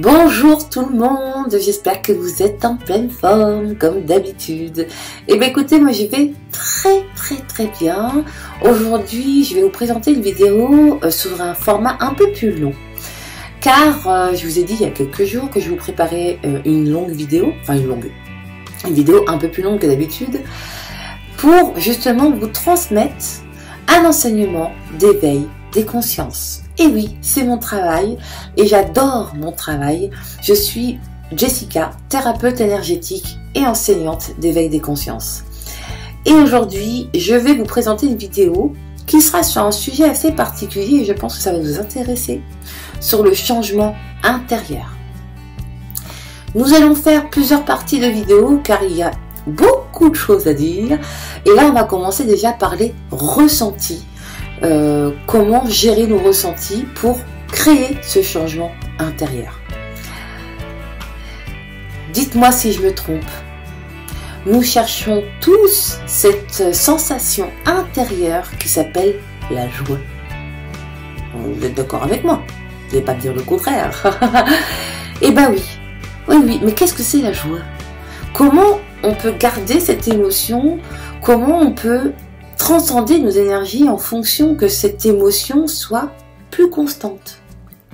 Bonjour tout le monde, j'espère que vous êtes en pleine forme comme d'habitude. Et bien écoutez, moi je vais très bien. Aujourd'hui je vais vous présenter une vidéo sur un format un peu plus long. Car je vous ai dit il y a quelques jours que je vous préparais une longue vidéo, une vidéo un peu plus longue que d'habitude, pour justement vous transmettre un enseignement d'éveil des consciences. Et oui, c'est mon travail et j'adore mon travail. Je suis Jessica, thérapeute énergétique et enseignante d'éveil des consciences. Et aujourd'hui, je vais vous présenter une vidéo qui sera sur un sujet assez particulier et je pense que ça va vous intéresser, sur le changement intérieur. Nous allons faire plusieurs parties de vidéo car il y a beaucoup de choses à dire. Et là, on va commencer déjà par les ressentis. Comment gérer nos ressentis pour créer ce changement intérieur. Dites-moi si je me trompe. Nous cherchons tous cette sensation intérieure qui s'appelle la joie. Vous êtes d'accord avec moi? Vous n'allez pas me dire le contraire. Eh ben oui, mais qu'est-ce que c'est la joie? Comment on peut garder cette émotion? Comment on peut transcender nos énergies en fonction que cette émotion soit plus constante?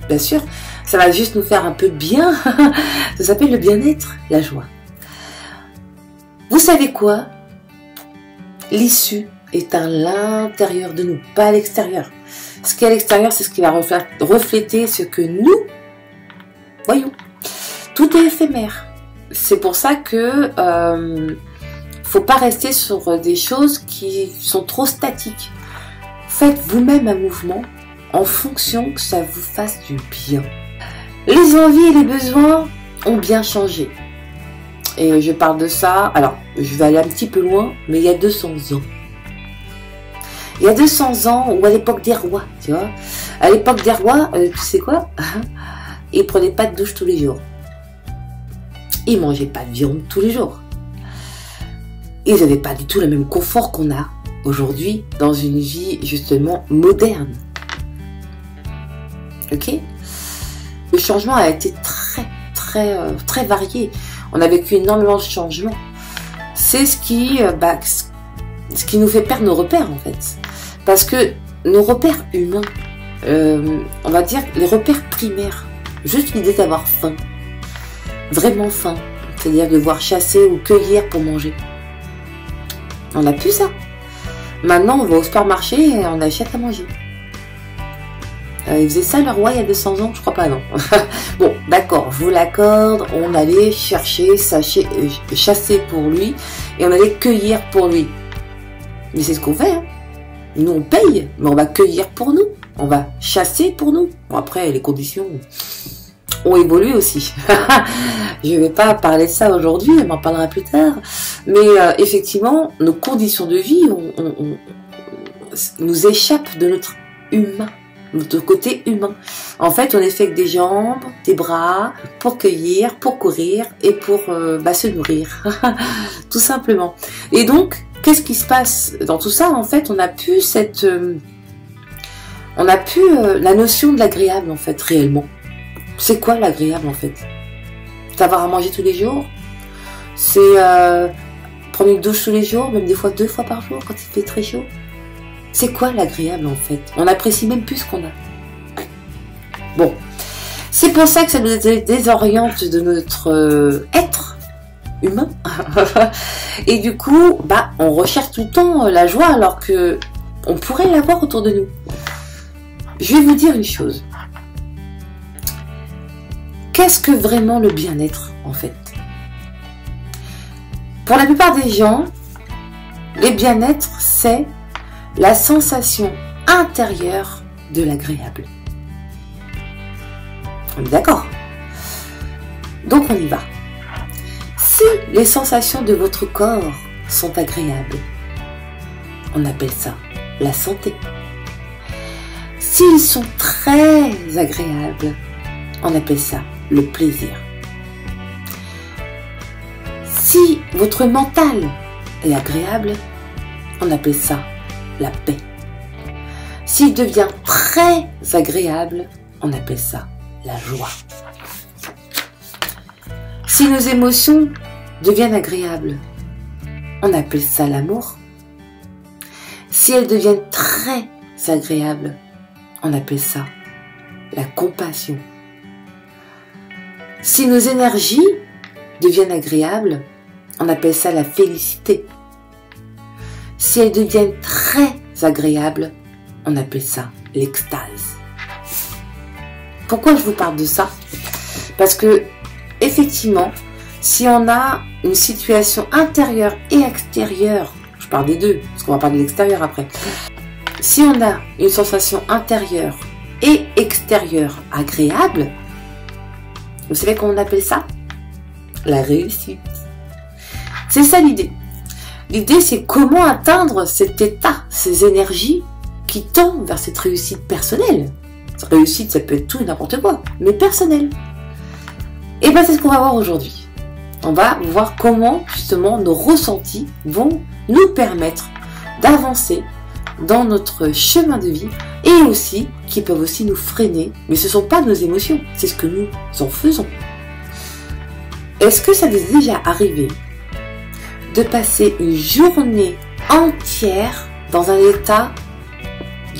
Bien sûr, ça va juste nous faire un peu de bien. Ça s'appelle le bien-être, la joie. Vous savez quoi? L'issue est à l'intérieur de nous, pas à l'extérieur. Ce qui est à l'extérieur, c'est ce qui va refléter ce que nous voyons. Tout est éphémère. C'est pour ça que faut pas rester sur des choses qui sont trop statiques. Faites vous-même un mouvement en fonction que ça vous fasse du bien. Les envies et les besoins ont bien changé. Et je parle de ça, alors je vais aller un petit peu loin, mais il y a 200 ans. Il y a 200 ans, ou à l'époque des rois, tu vois. À l'époque des rois, tu sais quoi? Ils prenaient pas de douche tous les jours. Ils mangeaient pas de viande tous les jours. Ils n'avaient pas du tout le même confort qu'on a aujourd'hui dans une vie justement moderne. Ok? Le changement a été très varié. On a vécu énormément de changements. C'est ce qui nous fait perdre nos repères en fait. Parce que nos repères humains, on va dire les repères primaires, juste l'idée d'avoir faim, vraiment faim, c'est-à-dire devoir chasser ou cueillir pour manger. On n'a plus ça. Maintenant, on va au supermarché et on achète à manger. Ils faisaient ça, le roi, il y a 200 ans? Je crois pas, non. Bon, d'accord, je vous l'accorde. On allait chercher, chasser pour lui et on allait cueillir pour lui. Mais c'est ce qu'on fait. Hein. Nous, on paye, mais on va cueillir pour nous. On va chasser pour nous. Bon, après, les conditions ont évolué aussi. Je ne vais pas parler de ça aujourd'hui, on en parlera plus tard. Mais effectivement, nos conditions de vie nous échappent de notre humain, notre côté humain. En fait, on est fait avec des jambes, des bras, pour cueillir, pour courir et pour se nourrir. Tout simplement. Et donc, qu'est-ce qui se passe dans tout ça? En fait, on a plus la notion de l'agréable, en fait, réellement. C'est quoi l'agréable en fait? Savoir à manger tous les jours? C'est prendre une douche tous les jours, même des fois 2 fois par jour quand il fait très chaud? C'est quoi l'agréable en fait? On apprécie même plus ce qu'on a. Bon, c'est pour ça que ça nous désoriente de notre être humain. Et du coup, on recherche tout le temps la joie alors que on pourrait l'avoir autour de nous. Je vais vous dire une chose. Qu'est-ce que vraiment le bien-être, en fait? Pour la plupart des gens, le bien-être, c'est la sensation intérieure de l'agréable. On est d'accord? Donc on y va. Si les sensations de votre corps sont agréables, on appelle ça la santé. S'ils sont très agréables, on appelle ça le plaisir. Si votre mental est agréable, on appelle ça la paix. S'il devient très agréable, on appelle ça la joie. Si nos émotions deviennent agréables, on appelle ça l'amour. Si elles deviennent très agréables, on appelle ça la compassion. Si nos énergies deviennent agréables, on appelle ça la félicité. Si elles deviennent très agréables, on appelle ça l'extase. Pourquoi je vous parle de ça? Parce que, effectivement, si on a une situation intérieure et extérieure, je parle des deux, parce qu'on va parler de l'extérieur après. Si on a une sensation intérieure et extérieure agréable, vous savez comment on appelle ça? La réussite. C'est ça l'idée. L'idée, c'est comment atteindre cet état, ces énergies qui tendent vers cette réussite personnelle. Réussite, ça peut être tout et n'importe quoi, mais personnelle. Et bien, c'est ce qu'on va voir aujourd'hui. On va voir comment, justement, nos ressentis vont nous permettre d'avancer dans notre chemin de vie et aussi, qui peuvent aussi nous freiner, mais ce ne sont pas nos émotions, c'est ce que nous en faisons. Est-ce que ça vous est déjà arrivé de passer une journée entière dans un état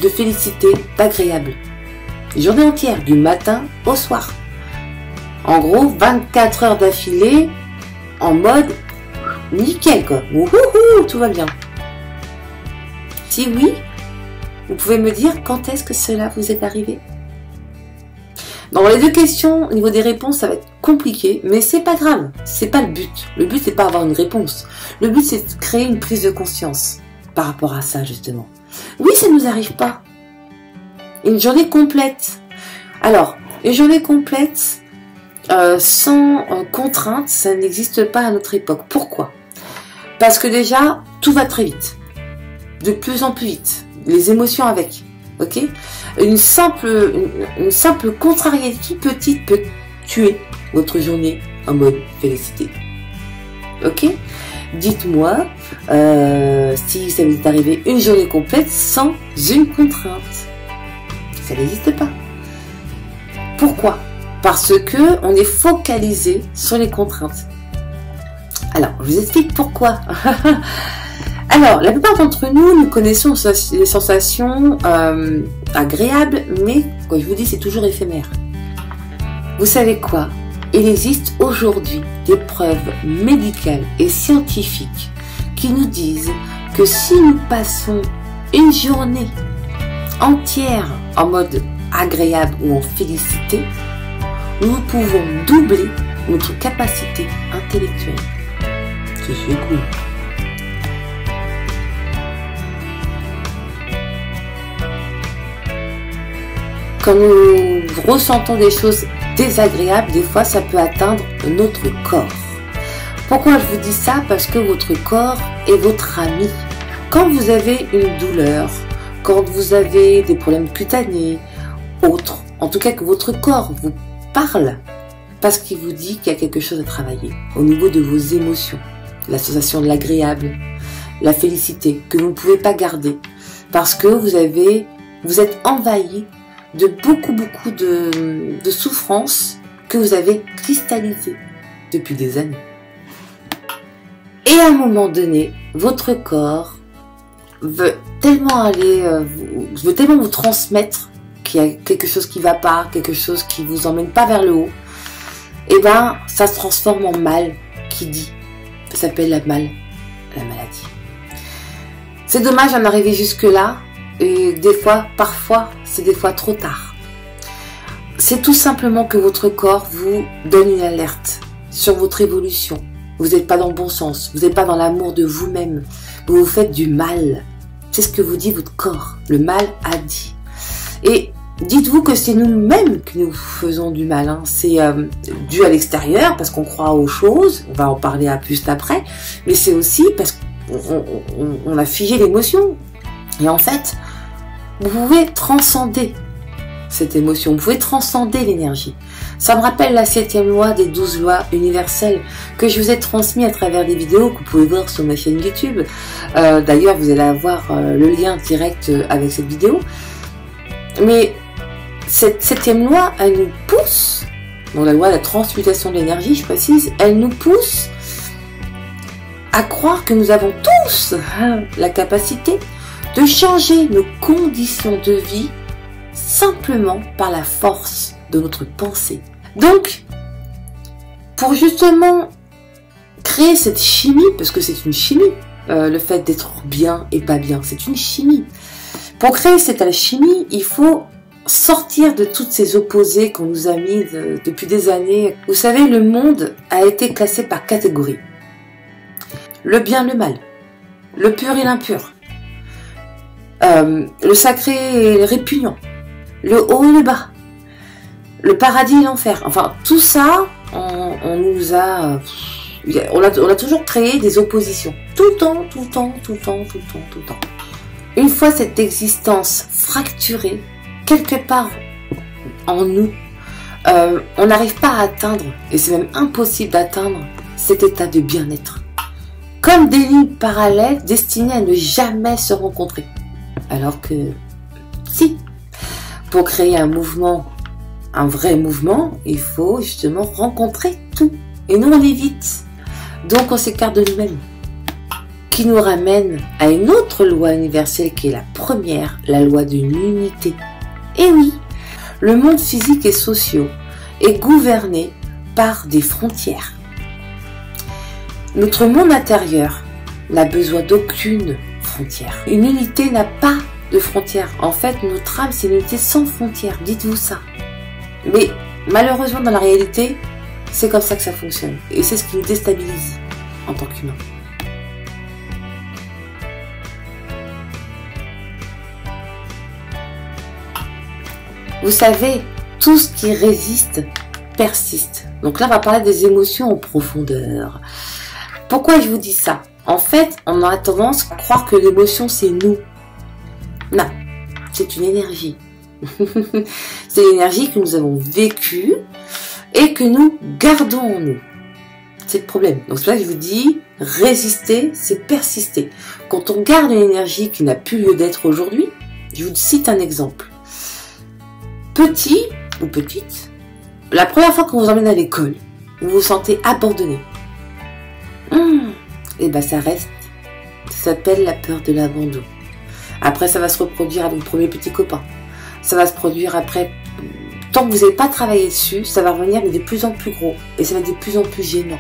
de félicité, d'agréable? Une journée entière, du matin au soir. En gros, 24 heures d'affilée, en mode nickel quoi. Wouhou, tout va bien. Si oui, vous pouvez me dire quand est-ce que cela vous est arrivé? Dans les deux questions, au niveau des réponses, ça va être compliqué, mais c'est pas grave, c'est pas le but. Le but, c'est pas avoir une réponse. Le but, c'est de créer une prise de conscience par rapport à ça, justement. Oui, ça nous arrive pas. Une journée complète. Alors, une journée complète, sans contrainte, ça n'existe pas à notre époque. Pourquoi? Parce que déjà, tout va très vite. De plus en plus vite. Les émotions avec. Ok? Une simple contrariété petite peut tuer votre journée en mode félicité. Ok? Dites-moi si ça vous est arrivé une journée complète sans une contrainte. Ça n'existe pas. Pourquoi? Parce que on est focalisé sur les contraintes. Alors, je vous explique pourquoi. Alors, la plupart d'entre nous connaissons les sensations agréables, mais, comme je vous dis, c'est toujours éphémère. Vous savez quoi? Il existe aujourd'hui des preuves médicales et scientifiques qui nous disent que si nous passons une journée entière en mode agréable ou en félicité, nous pouvons doubler notre capacité intellectuelle. C'est cool. Quand nous ressentons des choses désagréables, des fois ça peut atteindre notre corps. Pourquoi je vous dis ça? Parce que votre corps est votre ami. Quand vous avez une douleur, quand vous avez des problèmes cutanés, autres, en tout cas que votre corps vous parle, parce qu'il vous dit qu'il y a quelque chose à travailler au niveau de vos émotions, la sensation de l'agréable, la félicité que vous ne pouvez pas garder, parce que vous êtes envahi de beaucoup de souffrances que vous avez cristallisées depuis des années. Et à un moment donné, votre corps veut tellement vous transmettre qu'il y a quelque chose qui ne va pas, quelque chose qui vous emmène pas vers le haut, et ben ça se transforme en mal qui dit. Ça s'appelle la maladie. C'est dommage d'en arriver jusque là. Et des fois, parfois, c'est des fois trop tard. C'est tout simplement que votre corps vous donne une alerte sur votre évolution. Vous n'êtes pas dans le bon sens, vous n'êtes pas dans l'amour de vous-même. Vous vous faites du mal. C'est ce que vous dit votre corps. Le mal a dit. Et dites-vous que c'est nous-mêmes qui nous faisons du mal. Hein. C'est dû à l'extérieur, parce qu'on croit aux choses. On va en parler à plus après. Mais c'est aussi parce qu'on a figé l'émotion. Et en fait, vous pouvez transcender cette émotion, vous pouvez transcender l'énergie. Ça me rappelle la 7e loi des 12 lois universelles que je vous ai transmis à travers des vidéos que vous pouvez voir sur ma chaîne YouTube. D'ailleurs, vous allez avoir le lien direct avec cette vidéo. Mais cette 7e loi, elle nous pousse donc la loi de la transmutation de l'énergie, je précise, elle nous pousse à croire que nous avons tous la capacité de changer nos conditions de vie simplement par la force de notre pensée. Donc, pour justement créer cette chimie, parce que c'est une chimie, le fait d'être bien et pas bien, c'est une chimie. Pour créer cette alchimie, il faut sortir de toutes ces opposés qu'on nous a mis depuis des années. Vous savez, le monde a été classé par catégories. Le bien, le mal, le pur et l'impur, le sacré et le répugnant, le haut et le bas, le paradis et l'enfer. Enfin, tout ça, on nous a... On a toujours créé des oppositions. Tout le temps. Une fois cette existence fracturée, quelque part en nous, on n'arrive pas à atteindre, et c'est même impossible d'atteindre, cet état de bien-être. Comme des lignes parallèles destinées à ne jamais se rencontrer. Alors que, si, pour créer un mouvement, un vrai mouvement, il faut justement rencontrer tout. Et nous, on évite. Donc, on s'écarte de nous-mêmes. Qui nous ramène à une autre loi universelle qui est la première, la loi de l'unité. Et oui, le monde physique et social est gouverné par des frontières. Notre monde intérieur n'a besoin d'aucune frontière. Une unité n'a pas de frontières. En fait, notre âme, c'est une unité sans frontières. Dites-vous ça. Mais malheureusement, dans la réalité, c'est comme ça que ça fonctionne. Et c'est ce qui nous déstabilise en tant qu'humain. Vous savez, tout ce qui résiste persiste. Donc là, on va parler des émotions en profondeur. Pourquoi je vous dis ça? En fait, on a tendance à croire que l'émotion, c'est nous. Non, c'est une énergie. C'est l'énergie que nous avons vécue et que nous gardons en nous. C'est le problème. Donc c'est pour ça que je vous dis, résister, c'est persister. Quand on garde une énergie qui n'a plus lieu d'être aujourd'hui, je vous cite un exemple. Petit ou petite, la première fois qu'on vous emmène à l'école, vous vous sentez abandonné. Et ben ça reste. Ça s'appelle la peur de l'abandon. Après, ça va se reproduire avec le premier petit copain. Ça va se produire après. Tant que vous n'avez pas travaillé dessus, ça va revenir mais de plus en plus gros. Et ça va être de plus en plus gênant.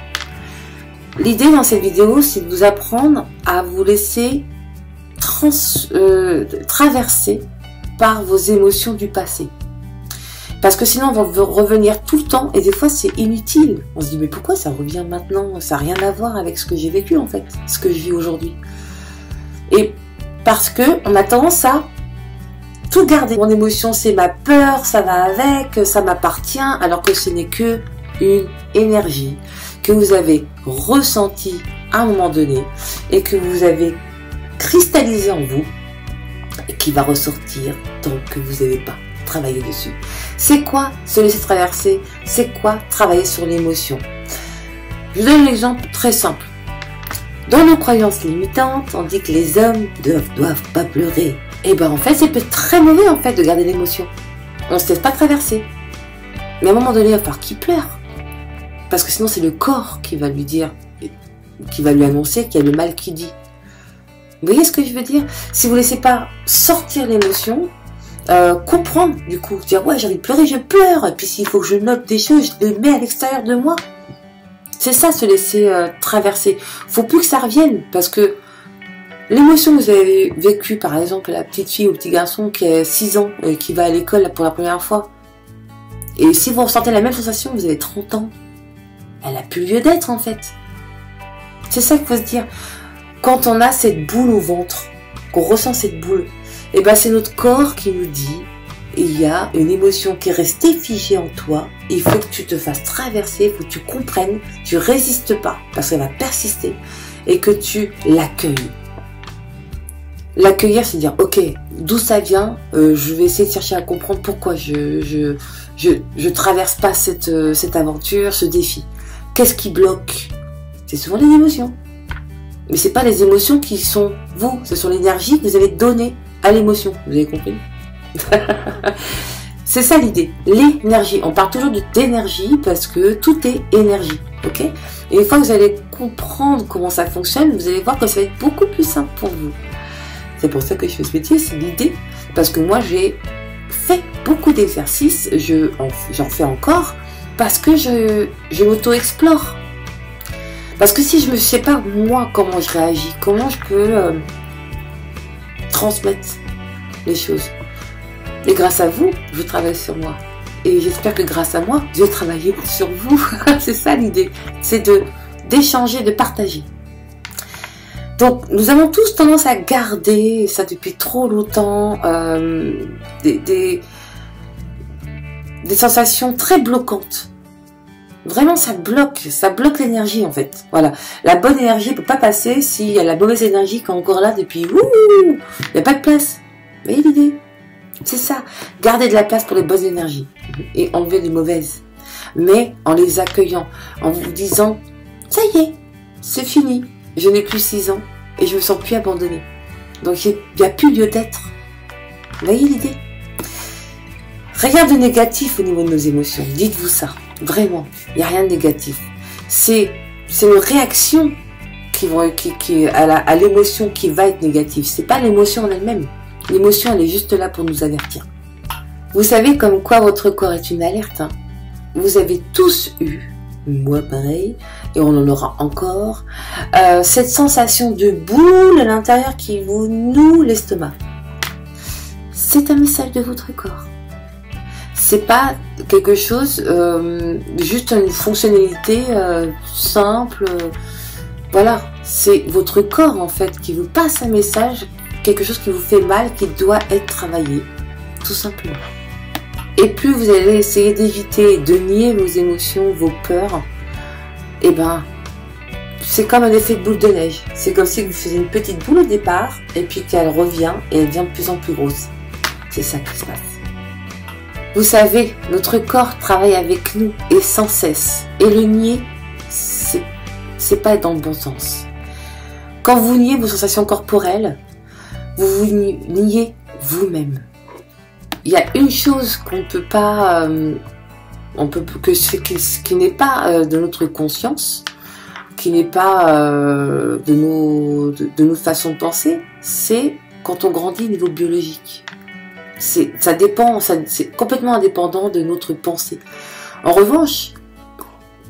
L'idée dans cette vidéo, c'est de vous apprendre à vous laisser traverser par vos émotions du passé. Parce que sinon, on va revenir tout le temps et des fois, c'est inutile. On se dit, mais pourquoi ça revient maintenant? Ça n'a rien à voir avec ce que j'ai vécu, en fait, ce que je vis aujourd'hui. Et parce que on a tendance à tout garder. Mon émotion, c'est ma peur, ça va avec, ça m'appartient, alors que ce n'est que une énergie que vous avez ressentie à un moment donné et que vous avez cristallisée en vous et qui va ressortir tant que vous n'avez pas travailler dessus. C'est quoi se laisser traverser? C'est quoi travailler sur l'émotion? Je vous donne un exemple très simple. Dans nos croyances limitantes, on dit que les hommes doivent pas pleurer. Et ben en fait, c'est peut-être très mauvais en fait de garder l'émotion. On ne se laisse pas traverser. Mais à un moment donné, il va falloir qu'il pleure. Parce que sinon, c'est le corps qui va lui dire, qui va lui annoncer qu'il y a le mal qui dit. Vous voyez ce que je veux dire? Si vous ne laissez pas sortir l'émotion, comprendre du coup, dire ouais j'ai envie de pleurer, je pleure, et puis s'il faut que je note des choses, je les mets à l'extérieur de moi. C'est ça, se laisser traverser. Faut plus que ça revienne, parce que l'émotion que vous avez vécue, par exemple la petite fille ou le petit garçon qui a 6 ans et qui va à l'école pour la première fois, et si vous ressentez la même sensation, vous avez 30 ans, elle a plus lieu d'être en fait. C'est ça qu'il faut se dire. Quand on a cette boule au ventre, qu'on ressent cette boule, et ben c'est notre corps qui nous dit, il y a une émotion qui est restée figée en toi, il faut que tu te fasses traverser, il faut que tu comprennes, tu résistes pas, parce qu'elle va persister, et que tu l'accueilles. L'accueillir, c'est dire, ok, d'où ça vient, je vais essayer de chercher à comprendre pourquoi je traverse pas cette aventure, ce défi. Qu'est-ce qui bloque? C'est souvent les émotions. Mais c'est pas les émotions qui sont vous, ce sont l'énergie que vous avez donnée à l'émotion. Vous avez compris? C'est ça l'idée, l'énergie. On parle toujours d'énergie parce que tout est énergie, ok? Et une fois que vous allez comprendre comment ça fonctionne, vous allez voir que ça va être beaucoup plus simple pour vous. C'est pour ça que je fais ce métier, c'est l'idée. Parce que moi, j'ai fait beaucoup d'exercices, j'en fais encore, parce que je m'auto-explore. Parce que si je ne sais pas, moi, comment je réagis, comment je peux transmettre les choses. Et grâce à vous, je travaille sur moi. Et j'espère que grâce à moi, je vais travailler sur vous. C'est ça l'idée. C'est d'échanger, de partager. Donc, nous avons tous tendance à garder, ça depuis trop longtemps, des sensations très bloquantes. Vraiment, ça bloque l'énergie en fait. Voilà, la bonne énergie ne peut pas passer s'il y a la mauvaise énergie qui est encore là depuis, il n'y a pas de place. Vous voyez l'idée? C'est ça, garder de la place pour les bonnes énergies et enlever les mauvaises. Mais en les accueillant, en vous disant, ça y est, c'est fini. Je n'ai plus 6 ans et je me sens plus abandonnée. Donc il n'y a plus lieu d'être. Vous voyez l'idée? Rien de négatif au niveau de nos émotions. Dites-vous ça. Vraiment. Il n'y a rien de négatif. C'est une réaction à l'émotion qui va être négative. C'est pas l'émotion en elle-même. L'émotion, elle est juste là pour nous avertir. Vous savez comme quoi votre corps est une alerte. Hein. Vous avez tous eu, moi pareil, et on en aura encore, cette sensation de boule à l'intérieur qui vous noue l'estomac. C'est un message de votre corps. C'est pas quelque chose, juste une fonctionnalité simple. Voilà, c'est votre corps en fait qui vous passe un message, quelque chose qui vous fait mal, qui doit être travaillé, tout simplement. Et plus vous allez essayer d'éviter de nier vos émotions, vos peurs, et ben, c'est comme un effet de boule de neige. C'est comme si vous faisiez une petite boule au départ, et puis qu'elle revient, et elle devient de plus en plus grosse. C'est ça qui se passe. Vous savez, notre corps travaille avec nous, et sans cesse. Et le nier, c'est pas être dans le bon sens. Quand vous niez vos sensations corporelles, vous vous niez vous-même. Il y a une chose qu'on ne peut pas, qui n'est pas de notre conscience, qui n'est pas de notre façon de penser, c'est quand on grandit au niveau biologique. Ça dépend, c'est complètement indépendant de notre pensée. En revanche,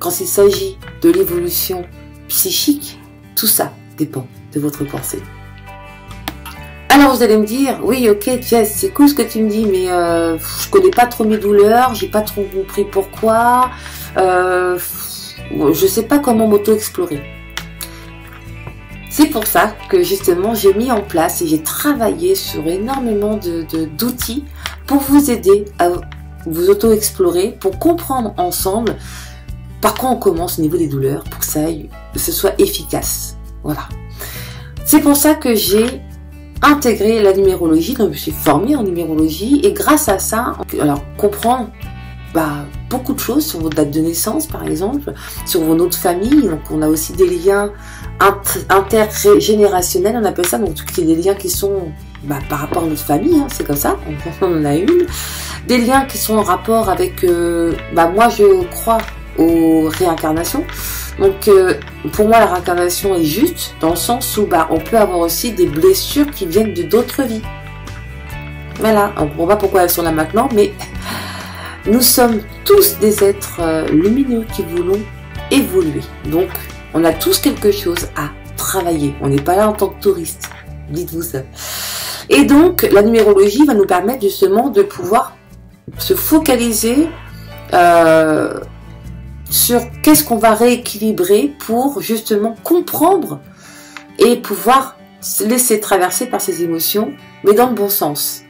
quand il s'agit de l'évolution psychique, tout ça dépend de votre pensée. Alors vous allez me dire, oui ok Jess, c'est cool ce que tu me dis, mais je connais pas trop mes douleurs, j'ai pas trop compris pourquoi, je sais pas comment m'auto-explorer. C'est pour ça que justement j'ai mis en place et j'ai travaillé sur énormément d'outils pour vous aider à vous auto-explorer, pour comprendre ensemble par quoi on commence au niveau des douleurs, pour que ce soit efficace. Voilà. C'est pour ça que j'ai intégré la numérologie, donc je me suis formée en numérologie et grâce à ça, alors comprendre beaucoup de choses sur votre date de naissance par exemple, sur vos noms de famille, donc on a aussi des liens intergénérationnels, on appelle ça, donc c'est des liens qui sont par rapport à notre famille, hein, c'est comme ça, on en a une, des liens qui sont en rapport avec, moi je crois aux réincarnations. Donc pour moi la réincarnation est juste dans le sens où on peut avoir aussi des blessures qui viennent de d'autres vies. Voilà, on ne comprend pas pourquoi elles sont là maintenant, mais nous sommes tous des êtres lumineux qui voulons évoluer. Donc on a tous quelque chose à travailler. On n'est pas là en tant que touriste, dites-vous ça. Et donc la numérologie va nous permettre justement de pouvoir se focaliser sur qu'est-ce qu'on va rééquilibrer pour justement comprendre et pouvoir se laisser traverser par ces émotions, mais dans le bon sens.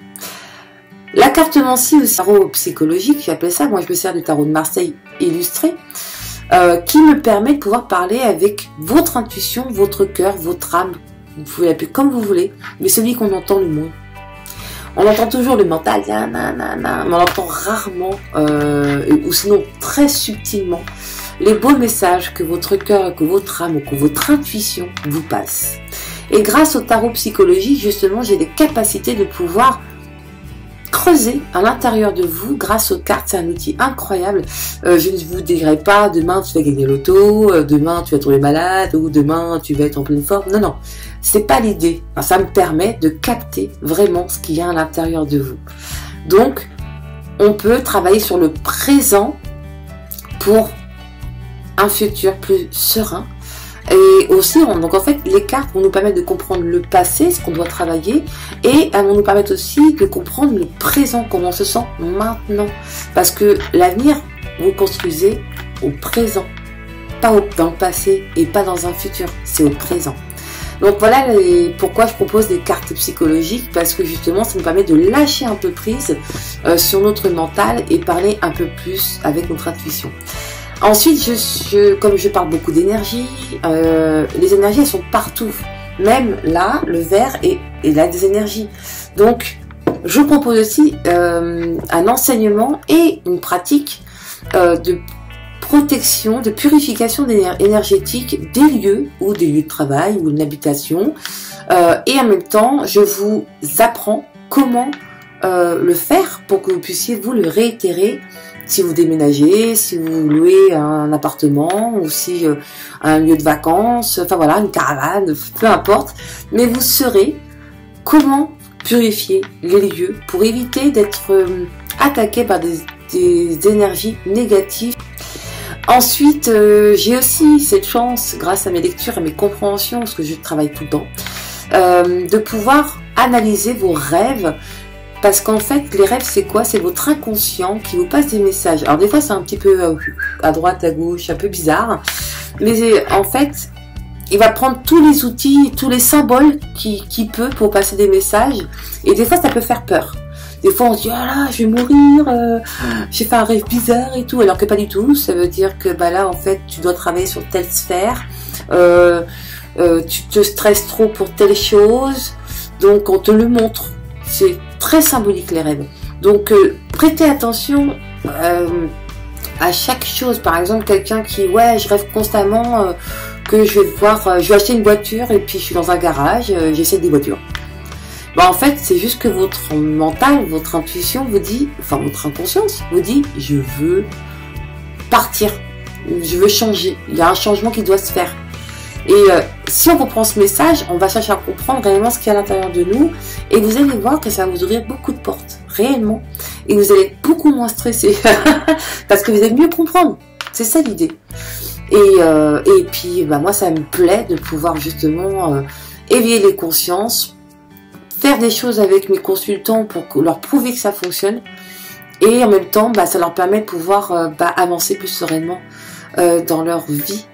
La cartomancie ou tarot psychologique, j'appelle ça, moi je me sers du tarot de Marseille illustré, qui me permet de pouvoir parler avec votre intuition, votre cœur, votre âme, vous pouvez l'appeler comme vous voulez, mais celui qu'on entend le moins. On entend toujours le mental, mais on entend rarement, ou sinon très subtilement, les beaux messages que votre cœur, que votre âme ou que votre intuition vous passe. Et grâce au tarot psychologique, justement, j'ai des capacités de pouvoir creuser à l'intérieur de vous grâce aux cartes. C'est un outil incroyable. Je ne vous dirai pas demain tu vas gagner l'auto, demain tu vas tomber malade ou demain tu vas être en pleine forme. Non, non, c'est pas l'idée. Enfin, ça me permet de capter vraiment ce qu'il y a à l'intérieur de vous. Donc, on peut travailler sur le présent pour un futur plus serein. Et aussi, donc en fait, les cartes vont nous permettre de comprendre le passé, ce qu'on doit travailler, et elles vont nous permettre aussi de comprendre le présent, comment on se sent maintenant. Parce que l'avenir, vous construisez au présent, pas dans le passé et pas dans un futur, c'est au présent. Donc voilà pourquoi je propose des cartes psychologiques, parce que justement, ça nous permet de lâcher un peu prise sur notre mental et parler un peu plus avec notre intuition. Ensuite, comme je parle beaucoup d'énergie, les énergies elles sont partout. Même là, le vert il a des énergies. Donc, je propose aussi un enseignement et une pratique de protection, de purification énergétique des lieux ou des lieux de travail ou une habitation. Et en même temps, je vous apprends comment le faire pour que vous puissiez vous le réitérer. Si vous déménagez, si vous louez un appartement ou si un lieu de vacances, enfin voilà, une caravane, peu importe. Mais vous saurez comment purifier les lieux pour éviter d'être attaqué par des énergies négatives. Ensuite, j'ai aussi cette chance, grâce à mes lectures et mes compréhensions, parce que je travaille tout le temps, de pouvoir analyser vos rêves. Parce qu'en fait, les rêves, c'est quoi? C'est votre inconscient qui vous passe des messages. Alors des fois, c'est un petit peu à droite, à gauche, un peu bizarre. Mais en fait, il va prendre tous les outils, tous les symboles qu'il peut pour passer des messages. Et des fois, ça peut faire peur. Des fois, on se dit, ah là, je vais mourir, j'ai fait un rêve bizarre et tout. Alors que pas du tout. Ça veut dire que bah là, en fait, tu dois travailler sur telle sphère. Tu te stresses trop pour telle chose. Donc, on te le montre. C'est très symbolique les rêves. Donc prêtez attention à chaque chose. Par exemple, quelqu'un qui je rêve constamment que je vais acheter une voiture et puis je suis dans un garage, j'essaie des voitures. Bah, en fait, c'est juste que votre mental, votre intuition vous dit, enfin votre inconscience vous dit, je veux partir, je veux changer. Il y a un changement qui doit se faire. Et si on comprend ce message, on va chercher à comprendre réellement ce qu'il y a à l'intérieur de nous. Et vous allez voir que ça va vous ouvrir beaucoup de portes, réellement. Et vous allez être beaucoup moins stressé. Parce que vous allez mieux comprendre. C'est ça l'idée. Et puis, bah, moi, ça me plaît de pouvoir justement éveiller les consciences, faire des choses avec mes consultants pour leur prouver que ça fonctionne. Et en même temps, bah, ça leur permet de pouvoir avancer plus sereinement dans leur vie.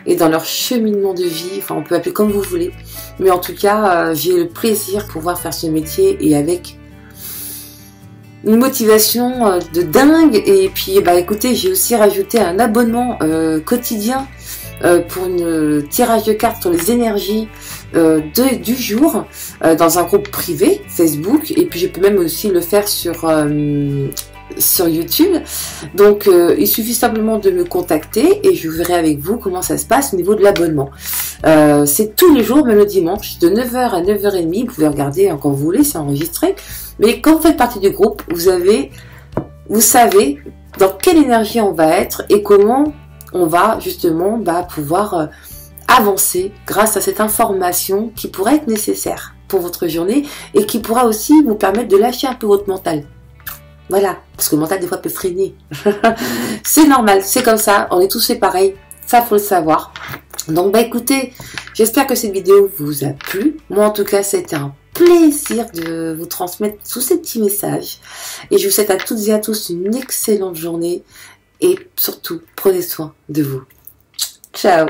Et dans leur cheminement de vie, enfin on peut appeler comme vous voulez, mais en tout cas j'ai le plaisir de pouvoir faire ce métier et avec une motivation de dingue. Et puis bah écoutez, j'ai aussi rajouté un abonnement quotidien pour une tirage de cartes sur les énergies du jour dans un groupe privé Facebook, et puis je peux même aussi le faire sur YouTube. Donc il suffit simplement de me contacter et je verrai avec vous comment ça se passe au niveau de l'abonnement. C'est tous les jours, même le dimanche, de 9h à 9h30. Vous pouvez regarder quand vous voulez, c'est enregistré. Mais quand vous faites partie du groupe, vous savez dans quelle énergie on va être et comment on va justement pouvoir avancer grâce à cette information qui pourrait être nécessaire pour votre journée et qui pourra aussi vous permettre de lâcher un peu votre mental. Voilà, parce que le mental des fois peut freiner. C'est normal, c'est comme ça, on est tous fait pareil, ça faut le savoir. Donc bah écoutez, j'espère que cette vidéo vous a plu. Moi en tout cas, c'était un plaisir de vous transmettre tous ces petits messages. Et je vous souhaite à toutes et à tous une excellente journée. Et surtout, prenez soin de vous. Ciao!